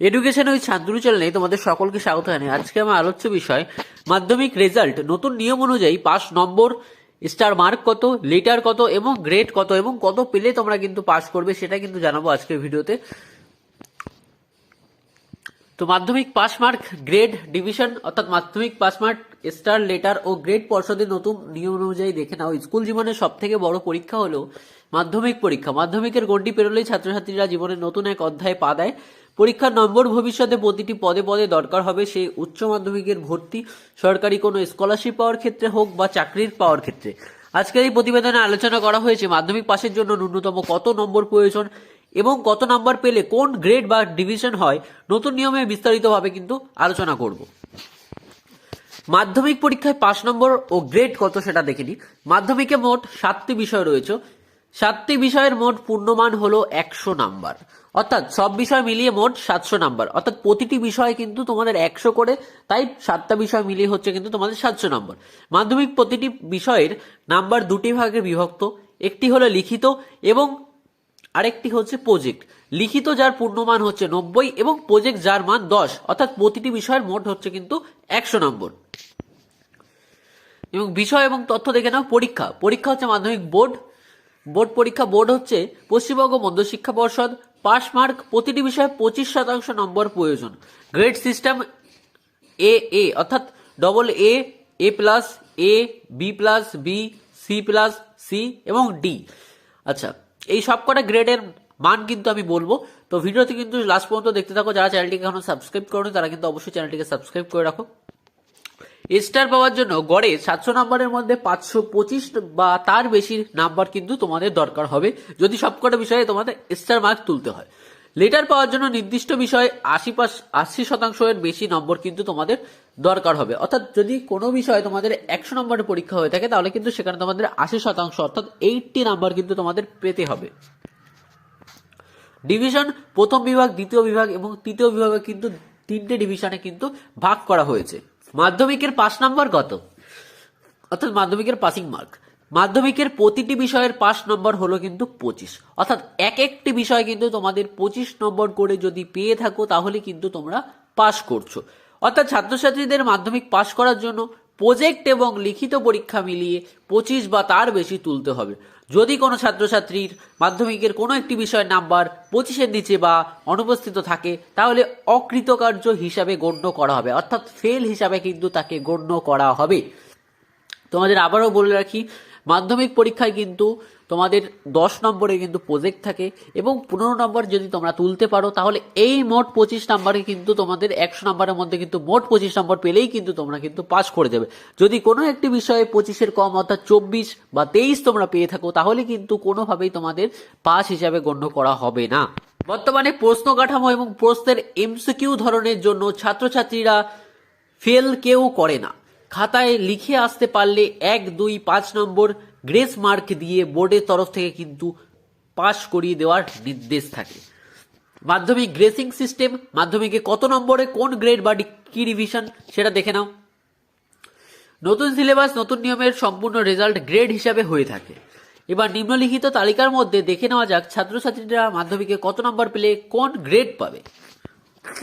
Education with Shantanu চ্যানেলে তোমাদের সকলকে স্বাগত জানাই। আজকে আমার আলোচ্য বিষয় মাধ্যমিক রেজাল্ট। নতুন নিয়ম অনুযায়ী পাস নম্বর, স্টার মার্ক কত, লেটার কত এবং গ্রেড কত এবং কত পেলে তোমরা কিন্তু পাস করবে সেটা কিন্তু জানাবো আজকের ভিডিওতে। তো মাধ্যমিক পাস মার্ক, গ্রেড, ডিভিশন অর্থাৎ মাধ্যমিক পাস মার্ক, স্টার, লেটার ও গ্রেড পর্ষদের নতুন নিয়ম অনুযায়ী দেখে নাও। স্কুল জীবনের সব থেকে বড় পরীক্ষা হলো মাধ্যমিক পরীক্ষা। মাধ্যমিকের গণ্ডি পেরোলেই ছাত্রছাত্রীরা জীবনের নতুন এক অধ্যায়ে পা দেয়। পরীক্ষার নম্বর ভবিষ্যতে প্রতিটি পদে পদে দরকার হবে। সেই উচ্চ মাধ্যমিকের ভর্তি, সরকারি কোনো স্কলারশিপ পাওয়ার ক্ষেত্রে হোক বা চাকরির পাওয়ার ক্ষেত্রে। আজকের এই প্রতিবেদনে আলোচনা করা হয়েছে মাধ্যমিক পাসের জন্য ন্যূনতম কত নম্বর প্রয়োজন এবং কত নাম্বার পেলে কোন গ্রেড বা ডিভিশন হয়। নতুন নিয়মে বিস্তারিতভাবে কিন্তু আলোচনা করব। মাধ্যমিক পরীক্ষায় পাস নম্বর ও গ্রেড কত সেটা দেখে নিই। মাধ্যমিকে মোট 7টি বিষয় রয়েছে। 7টি বিষয়ের মোট পূর্ণমান হলো 100 নাম্বার, অর্থাৎ সব বিষয় মিলিয়ে মোট 700 নাম্বার, অর্থাৎ প্রতিটি বিষয় কিন্তু তোমাদের 100 করে, তাই 7টা বিষয় মিলিয়ে হচ্ছে কিন্তু তোমাদের 700 নাম্বার। মাধ্যমিক প্রতিটি বিষয়ের নাম্বার দুটি ভাগে বিভক্ত, একটি হলো লিখিত এবং আরেকটি হচ্ছে প্রজেক্ট। লিখিত যার পূর্ণমান হচ্ছে 90 এবং প্রজেক্ট যার মান 10, অর্থাৎ প্রতিটি বিষয়ের মোট হচ্ছে কিন্তু 100 নম্বর। এবং বিষয় এবং তথ্য দেখে নাও। পরীক্ষা পরীক্ষা হচ্ছে মাধ্যমিক বোর্ড পরীক্ষা। বোর্ড হচ্ছে পশ্চিমবঙ্গ মধ্যশিক্ষা পর্ষদ। পাস মার্ক প্রতিটি বিষয়ে 25% নম্বর প্রয়োজন। গ্রেড সিস্টেম এ অর্থাৎ double A plus, A B plus, B C plus, C এবং ডি। আচ্ছা, এই সবকটা গ্রেডের মান কিন্তু আমি বলবো, তো ভিডিওতে কিন্তু লাস্ট পর্যন্ত দেখতে থাকো। যারা চ্যানেলটিকে এখনো সাবস্ক্রাইব করোনি তারা কিন্তু অবশ্যই চ্যানেলটিকে সাবস্ক্রাইব করে রাখো। স্টার পাওয়ার জন্য গড়ে 700 নাম্বারের মধ্যে 525 বা তার বেশি নাম্বার কিন্তু তোমাদের দরকার হবে যদি সবকটা বিষয়ে তোমাদের স্টার মার্ক তুলতে হয়। লেটার পাওয়ার জন্য নির্দিষ্ট বিষয়ে 80% এর বেশি নম্বর কিন্তু তোমাদের দরকার হবে, অর্থাৎ যদি কোনো বিষয়ে তোমাদের 100 নম্বরের পরীক্ষা হয়ে থাকে তাহলে কিন্তু সেখানে তোমাদের 80% অর্থাৎ 80 নাম্বার কিন্তু তোমাদের পেতে হবে। ডিভিশন প্রথম বিভাগ, দ্বিতীয় বিভাগ এবং তৃতীয় বিভাগে কিন্তু 3টে ডিভিশনে কিন্তু ভাগ করা হয়েছে। মাধ্যমিকের পাস নাম্বার কত, অর্থাৎ মাধ্যমিকের পাসিং মার্ক। মাধ্যমিকের প্রতিটি বিষয়ের পাস নম্বর হলো কিন্তু 25, অর্থাৎ একটি বিষয় কিন্তু তোমাদের 25 নম্বর করে যদি পেয়ে থাকো তাহলে কিন্তু তোমরা পাস করছো। অর্থাৎ ছাত্রছাত্রীদের মাধ্যমিক পাস করার জন্য প্রজেক্ট এবং লিখিত পরীক্ষা মিলিয়ে 25 বা তার বেশি তুলতে হবে। যদি কোনো ছাত্রছাত্রীর মাধ্যমিকের কোনো একটি বিষয়ের নাম্বার 25-এর নিচে বা অনুপস্থিত থাকে তাহলে অকৃতকার্য হিসাবে গণ্য করা হবে, অর্থাৎ ফেল হিসাবে কিন্তু তাকে গণ্য করা হবে। তোমাদের আবারও বলে রাখি, মাধ্যমিক পরীক্ষায় কিন্তু তোমাদের 10 নম্বরে কিন্তু প্রজেক্ট থাকে এবং 15 নম্বর যদি তোমরা তুলতে পারো তাহলে এই মোট 25 নম্বরে কিন্তু তোমাদের 100 নম্বরের মধ্যে কিন্তু মোট 25 নম্বর পেলেই কিন্তু তোমরা কিন্তু পাস করে যাবে। যদি কোনো একটি বিষয়ে 25-এর কম অর্থাৎ 24 বা 23 তোমরা পেয়ে থাকো তাহলে কিন্তু কোনোভাবেই তোমাদের পাস হিসাবে গণ্য করা হবে না। বর্তমানে প্রশ্ন কাঠামো এবং প্রশ্নের এমসিকিউ ধরনের জন্য ছাত্রছাত্রীরা ফেল কেউ করে না। খাতায় লিখে আসতে পারলে 1, 2, 5 নম্বর গ্রেস মার্ক দিয়ে বোর্ডের তরফ থেকে কিন্তু পাস করিয়ে দেওয়ার নির্দেশ থাকে। মাধ্যমিক গ্রেসিং সিস্টেম, মাধ্যমিকে কত নম্বরে কোন গ্রেড বা কি ডিভিশন সেটা দেখে নাও। নতুন সিলেবাস, নতুন নিয়মের সম্পূর্ণ রেজাল্ট গ্রেড হিসাবে হয়ে থাকে। এবার নিম্নলিখিত তালিকার মধ্যে দেখে নেওয়া যাক ছাত্রছাত্রীরা মাধ্যমিকে কত নম্বর পেলে কোন গ্রেড পাবে।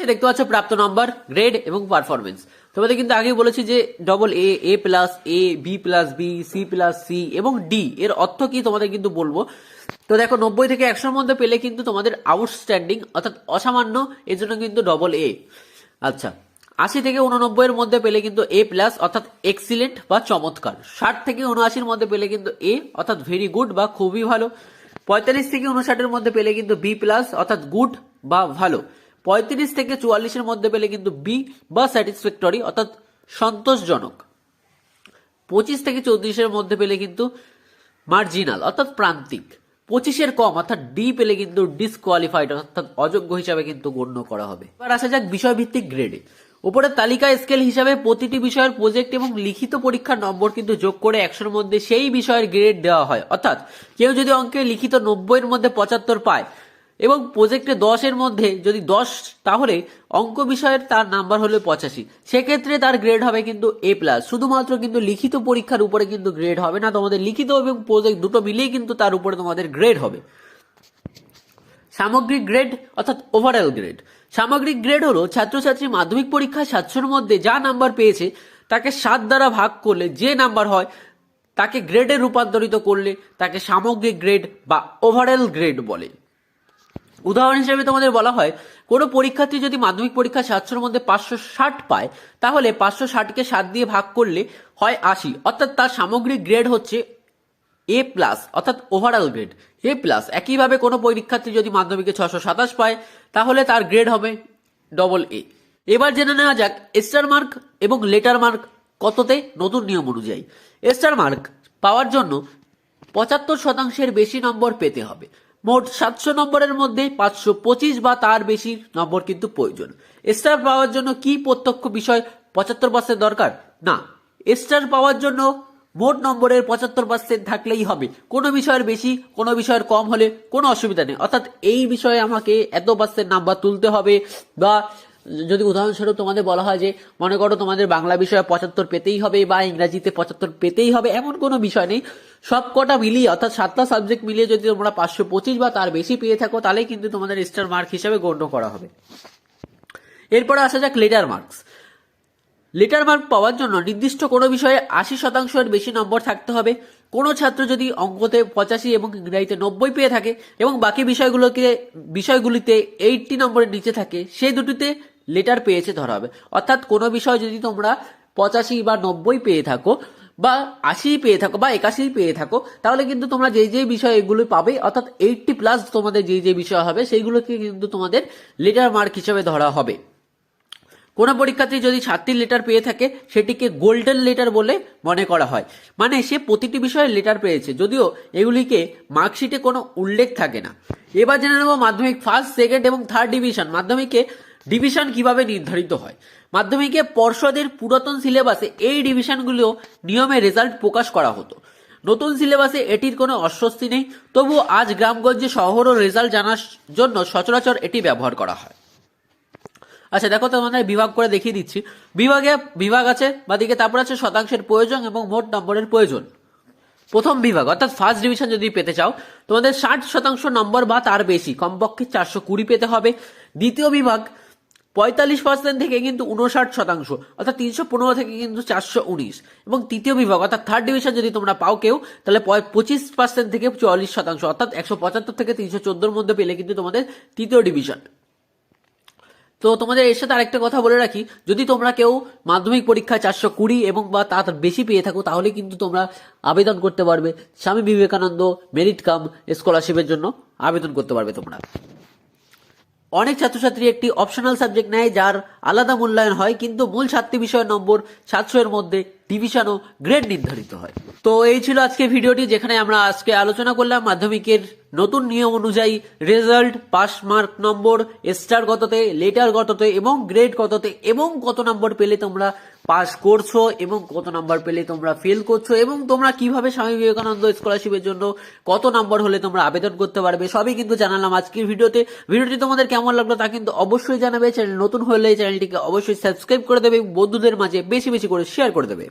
দেখতে পাচ্ছ প্রাপ্ত নম্বর, গ্রেড এবং পারফরমেন্স। তোমাদের কিন্তু আগেই বলেছি যে double A plus, A B plus, B C plus, C এবং ডি এর অর্থ কি তোমাদের কিন্তু বলবো। তো দেখো 90 থেকে 100-র মধ্যে পেলে কিন্তু তোমাদের আউটস্ট্যান্ডিং অর্থাৎ অসামান্য, এর জন্য কিন্তু ডবল এ। আচ্ছা, 80 থেকে 89-এর মধ্যে পেলে কিন্তু এ প্লাস অর্থাৎ এক্সিলেন্ট বা চমৎকার। 60 থেকে 79-এর মধ্যে পেলে কিন্তু এ অর্থাৎ ভেরি গুড বা খুবই ভালো। 45 থেকে 59-এর মধ্যে পেলে কিন্তু বি প্লাস অর্থাৎ গুড বা ভালো। 35 থেকে 44-এর মধ্যে পেলে কিন্তু বি বা স্যাটিসফ্যাক্টরি অর্থাৎ সন্তোষজনক। 25 থেকে 34-এর মধ্যে পেলে কিন্তু মার্জিনাল অর্থাৎ প্রান্তিক। 25-এর কম অর্থাৎ ডি পেলে কিন্তু ডিসকোয়ালিফাইড অর্থাৎ অযোগ্য হিসাবে কিন্তু গণ্য করা হবে। এবার আসা যাক বিষয়ভিত্তিক গ্রেডে। উপরের তালিকা স্কেল হিসাবে প্রতিটি বিষয়ের প্রজেক্ট এবং লিখিত পরীক্ষার নম্বর কিন্তু যোগ করে 100-এর মধ্যে সেই বিষয়ের গ্রেড দেওয়া হয়। অর্থাৎ কেউ যদি অঙ্কে লিখিত 90-এর মধ্যে 75 পায় এবং প্রজেক্টে 10-এর মধ্যে যদি 10, তাহলে অঙ্ক বিষয়ের তার নাম্বার হলো 85, সেক্ষেত্রে তার গ্রেড হবে কিন্তু এ প্লাস। শুধুমাত্র কিন্তু লিখিত পরীক্ষার উপরে কিন্তু গ্রেড হবে না, তোমাদের লিখিত এবং প্রজেক্ট দুটো মিলিয়ে কিন্তু তার উপরে তোমাদের গ্রেড হবে। সামগ্রিক গ্রেড অর্থাৎ ওভারঅল গ্রেড। সামগ্রিক গ্রেড হলো ছাত্রছাত্রী মাধ্যমিক পরীক্ষায় 700-র মধ্যে যা নাম্বার পেয়েছে তাকে 7 দ্বারা ভাগ করলে যে নাম্বার হয় তাকে গ্রেডে রূপান্তরিত করলে তাকে সামগ্রিক গ্রেড বা ওভারঅল গ্রেড বলে। উদাহরণ হিসেবে তোমাদের বলা হয় কোনো পরীক্ষার্থী যদি মাধ্যমিক পরীক্ষা 700-র মধ্যে 560 পায় তাহলে 560কে 7 দিয়ে ভাগ করলে হয় 80, অর্থাৎ তার সামগ্রিক গ্রেড হচ্ছে A প্লাস, অর্থাৎ ওভারঅল গ্রেড A প্লাস। একইভাবে কোনো পরীক্ষার্থী যদি মাধ্যমিকে 627 পায় তাহলে তার গ্রেড হবে ডবল A। এবার জেনে নেওয়া যাক স্টার মার্ক এবং লেটার মার্ক কততে নতুন নিয়ম অনুযায়ী। স্টার মার্ক পাওয়ার জন্য 75% বেশি নম্বর পেতে হবে। মোট 700 নম্বরের মধ্যে 525 বা তার বেশি নম্বর কিন্তু প্রয়োজন। স্টার পাওয়ার জন্য কি প্রত্যক্ষ বিষয় 75% দরকার? না, স্টার পাওয়ার জন্য মোট নম্বরের 75% থাকলেই হবে। কোনো বিষয়ের বেশি কোনো বিষয়ের কম হলে কোনো অসুবিধা নেই। অর্থাৎ এই বিষয়ে আমাকে এত % নাম্বার তুলতে হবে, বা যদি উদাহরণস্বরূপ তোমাদের বলা হয় যে মনে করো তোমাদের বাংলা বিষয়ে 75 পেতেই হবে বা ইংরাজিতে 75 পেতেই হবে, এমন কোনো বিষয় নেই। সব কটা মিলিয়ে অর্থাৎ 7টা সাবজেক্ট মিলিয়ে যদি তোমরা 525 বা তার বেশি পেয়ে থাকো তাহলেই কিন্তু তোমাদের স্টার মার্ক হিসেবে গণ্য করা হবে। এরপরে আসা যাক লেটার মার্কস। লেটার মার্ক পাওয়ার জন্য নির্দিষ্ট কোনো বিষয়ে 80% বেশি নম্বর থাকতে হবে। কোনো ছাত্র যদি অঙ্কতে 85 এবং ইংরাজিতে 90 পেয়ে থাকে এবং বাকি বিষয়গুলিতে 80 নম্বরের নিচে থাকে, সেই দুটিতে লেটার পেয়েছে ধরা হবে। অর্থাৎ কোনো বিষয় যদি তোমরা 85 বা 90 পেয়ে থাকো বা 80 পেয়ে থাকো বা 81 পেয়ে থাকো তাহলে কিন্তু তোমরা যে বিষয় এগুলো পাবে, অর্থাৎ 80 প্লাস তোমাদের যে বিষয় হবে সেইগুলোকে কিন্তু তোমাদের লেটার মার্ক হিসেবে ধরা হবে। কোনো পরীক্ষার্থী যদি 7টি লেটার পেয়ে থাকে সেটিকে গোল্ডেন লেটার বলে মনে করা হয়, মানে সে প্রতিটি বিষয়ে লেটার পেয়েছে, যদিও এগুলিকে মার্কশিটে কোনো উল্লেখ থাকে না। এবার জেনে নেব মাধ্যমিক ফার্স্ট, সেকেন্ড এবং থার্ড ডিভিশন। মাধ্যমিকে ডিভিশন কিভাবে নির্ধারিত হয়। মাধ্যমিকে পর্ষদের পুরাতন সিলেবাসে এই ডিভিশনগুলো নিয়মে রেজাল্ট প্রকাশ করা হতো। নতুন সিলেবাসে এটির কোনো অস্বস্তি নেই, তবুও আজ গ্রামগঞ্জে শহর ও রেজাল্ট জানার জন্য সচরাচর এটি ব্যবহার করা হয়। আচ্ছা দেখো তোমাদের বিভাগ করে দেখিয়ে দিচ্ছি। বিভাগ আছে বাদিকে, তারপর আছে শতাংশের প্রয়োজন এবং মোট নম্বরের প্রয়োজন। প্রথম বিভাগ অর্থাৎ ফার্স্ট ডিভিশন যদি পেতে চাও তোমাদের 60% নম্বর বা তার বেশি, কমপক্ষে 420 পেতে হবে। দ্বিতীয় বিভাগ 45% থেকে কিন্তু 59%, অর্থাৎ 315 থেকে কিন্তু 419। এবং তৃতীয় বিভাগ অর্থাৎ থার্ড ডিভিশন যদি তোমরা পাও কেউ তাহলে 25% থেকে 44%, অর্থাৎ 175 থেকে 314-র মধ্যে পেলে কিন্তু তোমাদের তৃতীয় ডিভিশন। তো তোমাদের এর সাথে আরেকটা কথা বলে রাখি, যদি তোমরা কেউ মাধ্যমিক পরীক্ষায় 420 এবং বা তার বেশি পেয়ে থাকো তাহলে কিন্তু তোমরা আবেদন করতে পারবে স্বামী বিবেকানন্দ মেরিট কাম স্কলারশিপের জন্য আবেদন করতে পারবে তোমরা। অনেক ছাত্রছাত্রী একটি অপশনাল সাবজেক্ট নেয় যার আলাদা মূল্যায়ন হয়, কিন্তু মূল 7টি বিষয়ের নম্বর 700-এর মধ্যে ডিভিশন ও গ্রেড নির্ধারিত হয়। তো এই ছিল আজকে ভিডিওটি, যেখানে আমরা আজকে আলোচনা করলাম মাধ্যমিকের নতুন নিয়ম অনুযায়ী রেজাল্ট, পাস মার্ক নম্বর, স্টার কততে, লেটার কততে এবং গ্রেড কততে, এবং কত নম্বর পেলে তোমরা পাস করছো এবং কত নাম্বার পেলে তোমরা ফেল করছো, এবং তোমরা কিভাবে স্বামী বিবেকানন্দ স্কলারশিপের জন্য কত নাম্বার হলে তোমরা আবেদন করতে পারবে, সবই কিন্তু জানালাম আজকের ভিডিওতে। ভিডিওটি তোমাদের কেমন লাগলো তা কিন্তু অবশ্যই জানাবে। চ্যানেল নতুন হলে চ্যানেলটিকে অবশ্যই সাবস্ক্রাইব করে দেবে, বন্ধুদের মাঝে বেশি বেশি করে শেয়ার করে দেবে।